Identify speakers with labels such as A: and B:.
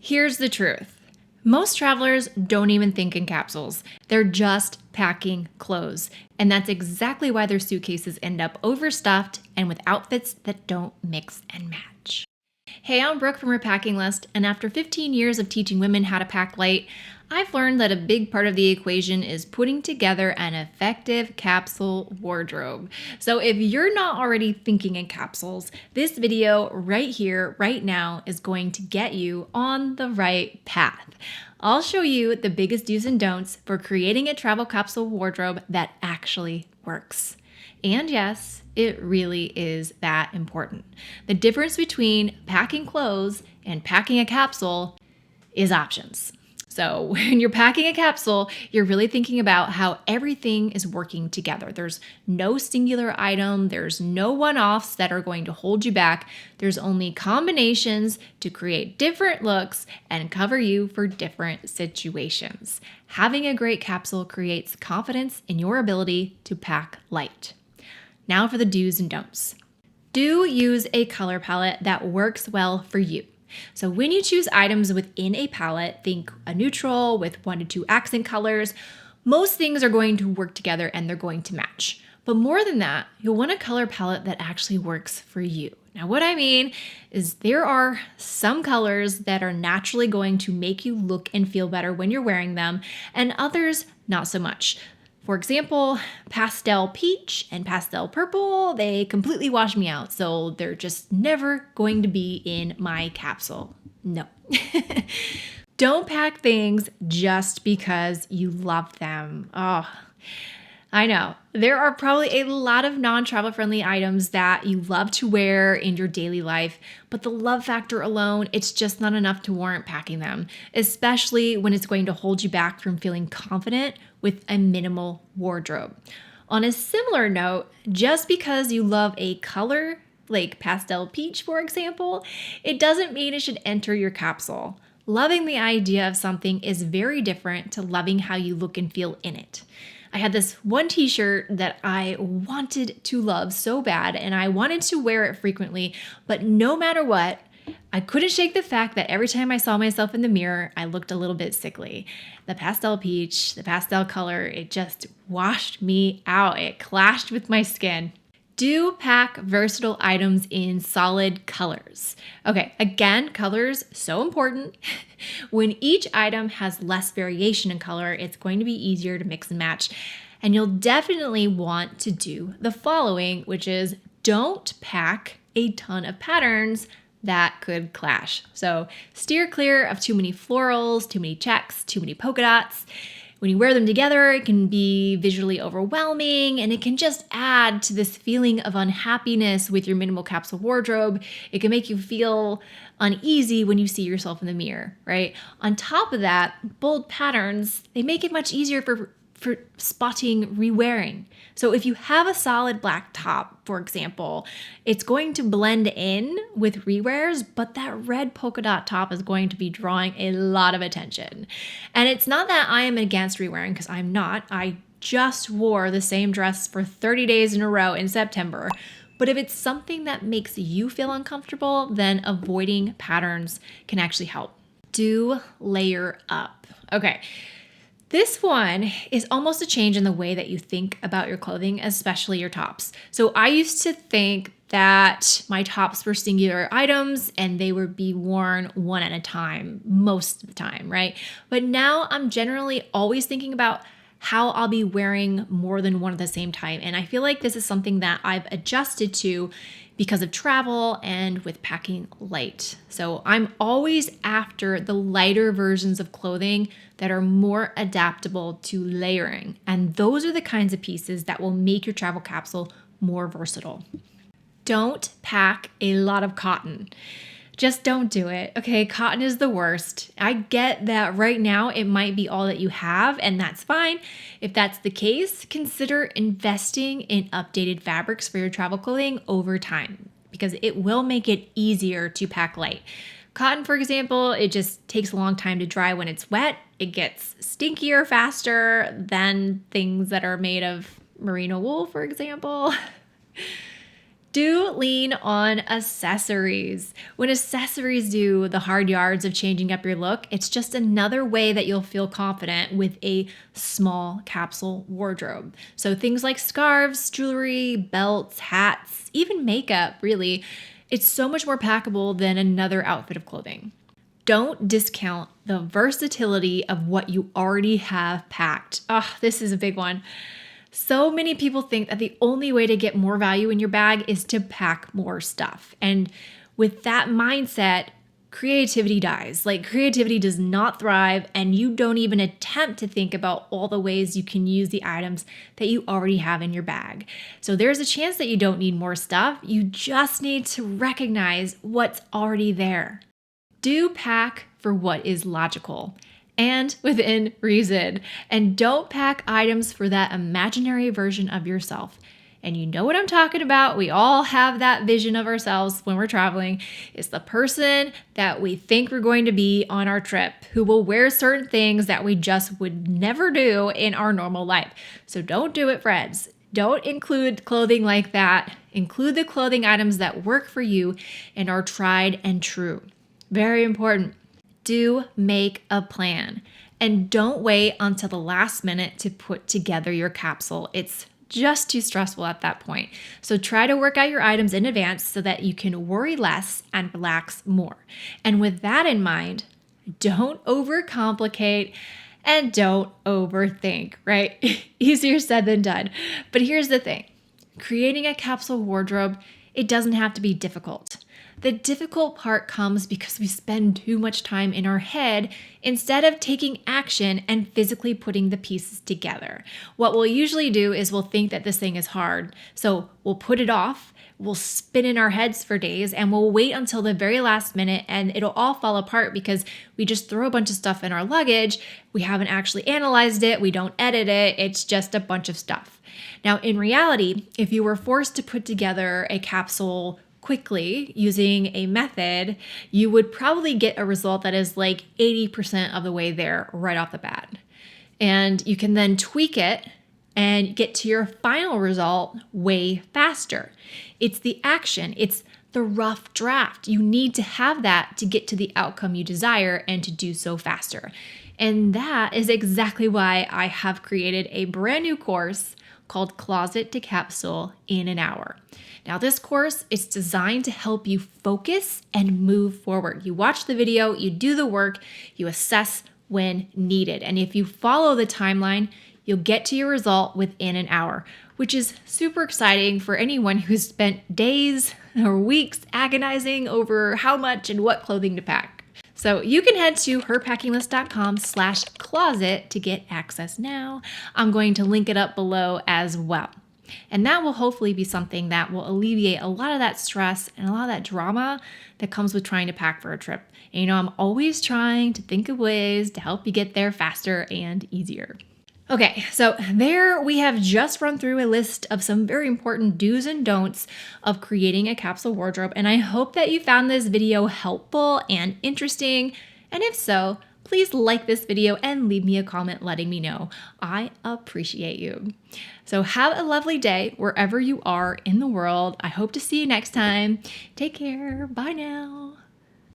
A: Here's the truth. Most travelers don't even think in capsules. They're just packing clothes. And that's exactly why their suitcases end up overstuffed and with outfits that don't mix and match. Hey, I'm Brooke from her packing list, and after 15 years of teaching women how to pack light, I've learned that a big part of the equation is putting together an effective capsule wardrobe. So if you're not already thinking in capsules, this video right here, right now, is going to get you on the right path. I'll show you the biggest do's and don'ts for creating a travel capsule wardrobe that actually works. And yes, it really is that important. The difference between packing clothes and packing a capsule is options. So when you're packing a capsule, you're really thinking about how everything is working together. There's no singular item. There's no one-offs that are going to hold you back. There's only combinations to create different looks and cover you for different situations. Having a great capsule creates confidence in your ability to pack light. Now for the do's and don'ts. Do use a color palette that works well for you. So when you choose items within a palette, think a neutral with 1 to 2 accent colors. Most things are going to work together and they're going to match. But more than that, you'll want a color palette that actually works for you. Now, what I mean is there are some colors that are naturally going to make you look and feel better when you're wearing them, and others not so much. For example, pastel peach and pastel purple, they completely wash me out. So they're just never going to be in my capsule. No. Don't pack things just because you love them. Oh, I know. There are probably a lot of non-travel friendly items that you love to wear in your daily life, but the love factor alone, it's just not enough to warrant packing them, especially when it's going to hold you back from feeling confident with a minimal wardrobe. On a similar note, just because you love a color, like pastel peach, for example, it doesn't mean it should enter your capsule. Loving the idea of something is very different to loving how you look and feel in it. I had this one t-shirt that I wanted to love so bad, and I wanted to wear it frequently, but no matter what, I couldn't shake the fact that every time I saw myself in the mirror, I looked a little bit sickly. The pastel peach, the pastel color, it just washed me out. It clashed with my skin. Do pack versatile items in solid colors. Okay, again, colors so important. When each item has less variation in color, it's going to be easier to mix and match. And you'll definitely want to do the following, which is don't pack a ton of patterns that could clash. So steer clear of too many florals, too many checks, too many polka dots. When you wear them together, it can be visually overwhelming, and it can just add to this feeling of unhappiness with your minimal capsule wardrobe. It can make you feel uneasy when you see yourself in the mirror, right? On top of that, bold patterns, they make it much easier for spotting re-wearing. So if you have a solid black top, for example, it's going to blend in with re-wears, but that red polka dot top is going to be drawing a lot of attention. And it's not that I am against re-wearing, because I'm not. I just wore the same dress for 30 days in a row in September. But if it's something that makes you feel uncomfortable, then avoiding patterns can actually help. Do layer up. Okay. This one is almost a change in the way that you think about your clothing, especially your tops. So I used to think that my tops were singular items and they would be worn one at a time most of the time, right? But now I'm generally always thinking about how I'll be wearing more than one at the same time. And I feel like this is something that I've adjusted to because of travel and with packing light. So I'm always after the lighter versions of clothing that are more adaptable to layering. And those are the kinds of pieces that will make your travel capsule more versatile. Don't pack a lot of cotton. Just don't do it. Okay, cotton is the worst. I get that right now it might be all that you have, and that's fine. If that's the case, consider investing in updated fabrics for your travel clothing over time, because it will make it easier to pack light. Cotton, for example, it just takes a long time to dry when it's wet. It gets stinkier faster than things that are made of merino wool, for example. Do lean on accessories. When accessories do the hard yards of changing up your look, it's just another way that you'll feel confident with a small capsule wardrobe. So things like scarves, jewelry, belts, hats, even makeup, really, it's so much more packable than another outfit of clothing. Don't discount the versatility of what you already have packed. This is a big one. So many people think that the only way to get more value in your bag is to pack more stuff. And with that mindset, creativity dies. Like, creativity does not thrive, and you don't even attempt to think about all the ways you can use the items that you already have in your bag. So there's a chance that you don't need more stuff. You just need to recognize what's already there. Do pack for what is logical and within reason. And don't pack items for that imaginary version of yourself. And you know what I'm talking about. We all have that vision of ourselves when we're traveling. It's the person that we think we're going to be on our trip, who will wear certain things that we just would never do in our normal life. So don't do it, friends. Don't include clothing like that. Include the clothing items that work for you and are tried and true. Very important. Do make a plan, and don't wait until the last minute to put together your capsule. It's just too stressful at that point. So try to work out your items in advance so that you can worry less and relax more. And with that in mind, don't overcomplicate and don't overthink, right? Easier said than done. But here's the thing. Creating a capsule wardrobe, it doesn't have to be difficult. The difficult part comes because we spend too much time in our head instead of taking action and physically putting the pieces together. What we'll usually do is we'll think that this thing is hard, so we'll put it off, we'll spin in our heads for days, and we'll wait until the very last minute, and it'll all fall apart because we just throw a bunch of stuff in our luggage. We haven't actually analyzed it, we don't edit it, it's just a bunch of stuff. Now, in reality, if you were forced to put together a capsule quickly using a method, you would probably get a result that is like 80% of the way there right off the bat. And you can then tweak it and get to your final result way faster. It's the action, it's the rough draft. You need to have that to get to the outcome you desire and to do so faster. And that is exactly why I have created a brand new course called Closet to Capsule in an Hour. Now, this course is designed to help you focus and move forward. You watch the video, you do the work, you assess when needed. And if you follow the timeline, you'll get to your result within an hour, which is super exciting for anyone who's spent days or weeks agonizing over how much and what clothing to pack. So you can head to herpackinglist.com/closet to get access now. I'm going to link it up below as well. And that will hopefully be something that will alleviate a lot of that stress and a lot of that drama that comes with trying to pack for a trip. And I'm always trying to think of ways to help you get there faster and easier. Okay, so there we have just run through a list of some very important do's and don'ts of creating a capsule wardrobe. And I hope that you found this video helpful and interesting. And if so, please like this video and leave me a comment letting me know. I appreciate you. So have a lovely day wherever you are in the world. I hope to see you next time. Take care. Bye now.